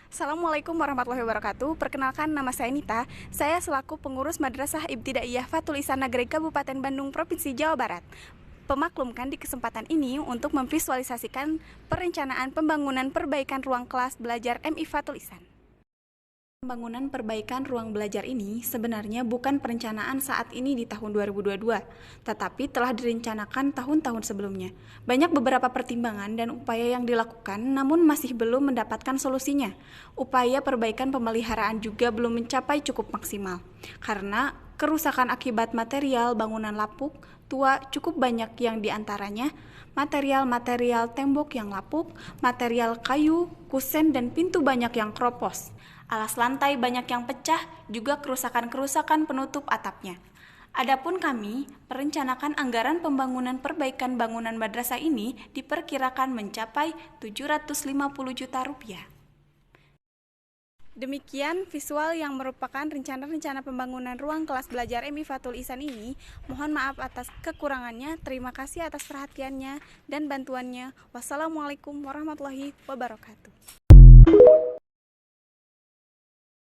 Assalamualaikum warahmatullahi wabarakatuh. Perkenalkan, nama saya Nita. Saya selaku pengurus Madrasah Ibtidaiyah Fathul Ihsan Nagreg Kabupaten Bandung, Provinsi Jawa Barat. Pemaklumkan di kesempatan ini untuk memvisualisasikan perencanaan pembangunan perbaikan ruang kelas belajar MI Fathul Ihsan. Pembangunan perbaikan ruang belajar ini sebenarnya bukan perencanaan saat ini di tahun 2022, tetapi telah direncanakan tahun-tahun sebelumnya. Banyak beberapa pertimbangan dan upaya yang dilakukan, namun masih belum mendapatkan solusinya. Upaya perbaikan pemeliharaan juga belum mencapai cukup maksimal, karena kerusakan akibat material bangunan lapuk tua cukup banyak, yang diantaranya material-material tembok yang lapuk, material kayu, kusen, dan pintu banyak yang keropos. Alas lantai banyak yang pecah, juga kerusakan-kerusakan penutup atapnya. Adapun kami merencanakan anggaran pembangunan perbaikan bangunan madrasah ini diperkirakan mencapai 750 juta rupiah. Demikian visual yang merupakan rencana-rencana pembangunan ruang kelas belajar MI Fathul Ihsan ini. Mohon maaf atas kekurangannya. Terima kasih atas perhatiannya dan bantuannya. Wassalamualaikum warahmatullahi wabarakatuh.